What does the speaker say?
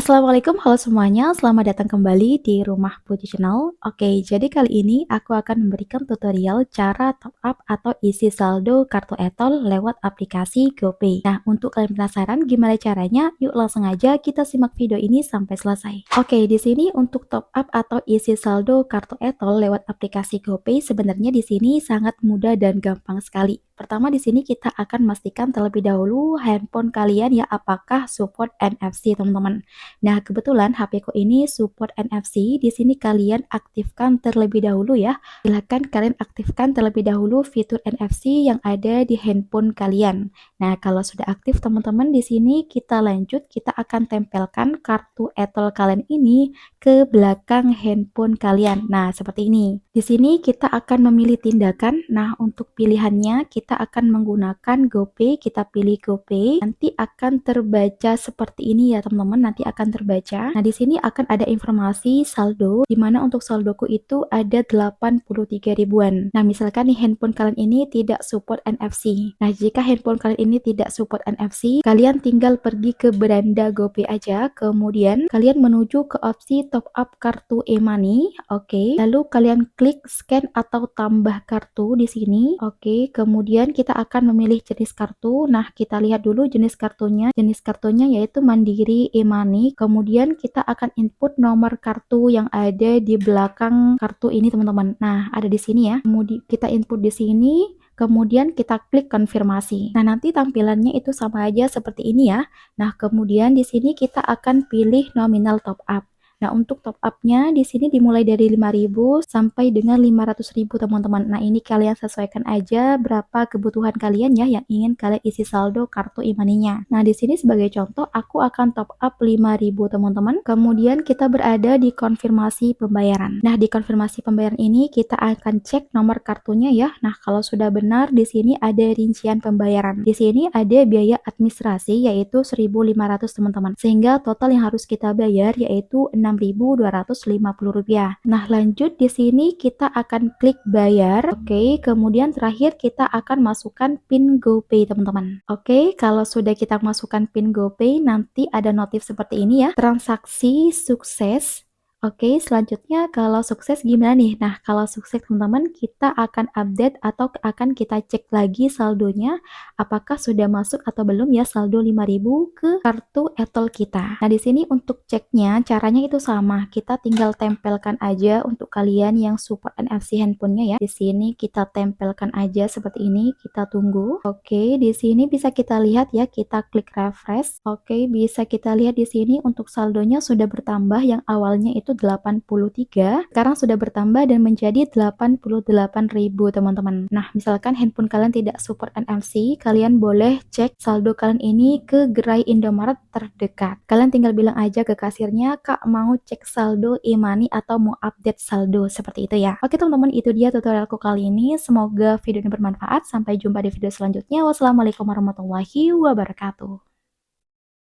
Assalamualaikum, halo semuanya, selamat datang kembali di Rumah Puji Channel. Oke, jadi kali ini aku akan memberikan tutorial cara top up atau isi saldo kartu e-tol lewat aplikasi GoPay. Nah, untuk kalian penasaran gimana caranya, yuk langsung aja kita simak video ini sampai selesai. Oke, di sini untuk top up atau isi saldo kartu e-tol lewat aplikasi GoPay sebenarnya di sini sangat mudah dan gampang sekali. Pertama di sini kita akan memastikan terlebih dahulu handphone kalian ya apakah support NFC, teman-teman. Nah, kebetulan HP-ku ini support NFC. Di sini kalian aktifkan terlebih dahulu ya. Silakan kalian aktifkan terlebih dahulu fitur NFC yang ada di handphone kalian. Nah, kalau sudah aktif teman-teman, di sini kita lanjut, kita akan tempelkan kartu e-tol kalian ini ke belakang handphone kalian. Nah, seperti ini. Di sini kita akan memilih tindakan. Nah, untuk pilihannya kita akan menggunakan GoPay, kita pilih GoPay. Nanti akan terbaca seperti ini ya, teman-teman. Nanti akan terbaca. Nah, di sini akan ada informasi saldo, di mana untuk saldoku itu ada 83 ribuan. Nah, misalkan nih handphone kalian ini tidak support NFC. Nah, jika handphone kalian ini tidak support NFC, kalian tinggal pergi ke beranda GoPay aja, kemudian kalian menuju ke opsi top up kartu e-money. Oke, lalu kalian klik scan atau tambah kartu di sini. Oke, kemudian kita akan memilih jenis kartu. Nah, kita lihat dulu jenis kartunya. Jenis kartunya yaitu Mandiri e-money. Kemudian kita akan input nomor kartu yang ada di belakang kartu ini, teman-teman. Nah, ada di sini ya. Kemudian kita input di sini. Kemudian kita klik konfirmasi. Nah, nanti tampilannya itu sama aja seperti ini ya. Nah, kemudian di sini kita akan pilih nominal top up. Nah, untuk top up-nya di sini dimulai dari 5.000 sampai dengan 500.000, teman-teman. Nah, ini kalian sesuaikan aja berapa kebutuhan kalian ya yang ingin kalian isi saldo kartu e-money-nya. Nah, di sini sebagai contoh aku akan top up 5.000, teman-teman. Kemudian kita berada di konfirmasi pembayaran. Nah, di konfirmasi pembayaran ini kita akan cek nomor kartunya ya. Nah, kalau sudah benar di sini ada rincian pembayaran. Di sini ada biaya administrasi yaitu 1.500, teman-teman. Sehingga total yang harus kita bayar yaitu Rp6.250. Nah, lanjut di sini kita akan klik bayar. Oke, kemudian terakhir kita akan masukkan PIN GoPay, teman-teman. Oke, kalau sudah kita masukkan PIN GoPay, nanti ada notif seperti ini ya. Transaksi sukses. Oke, selanjutnya kalau sukses gimana nih? Nah, kalau sukses teman-teman, kita akan update atau akan kita cek lagi saldonya apakah sudah masuk atau belum ya saldo 5.000 ke kartu e-tol kita. Nah, di sini untuk ceknya caranya itu sama. Kita tinggal tempelkan aja untuk kalian yang support NFC handphonenya ya. Di sini kita tempelkan aja seperti ini, kita tunggu. Oke, di sini bisa kita lihat ya, kita klik refresh. Oke, bisa kita lihat di sini untuk saldonya sudah bertambah yang awalnya itu 83, sekarang sudah bertambah dan menjadi 88.000, teman-teman. Nah, misalkan handphone kalian tidak support NFC, kalian boleh cek saldo kalian ini ke gerai Indomaret terdekat. Kalian tinggal bilang aja ke kasirnya, "Kak, mau cek saldo e-money atau mau update saldo," seperti itu ya. Oke, teman-teman, itu dia tutorialku kali ini. Semoga video ini bermanfaat. Sampai jumpa di video selanjutnya. Wassalamualaikum warahmatullahi wabarakatuh.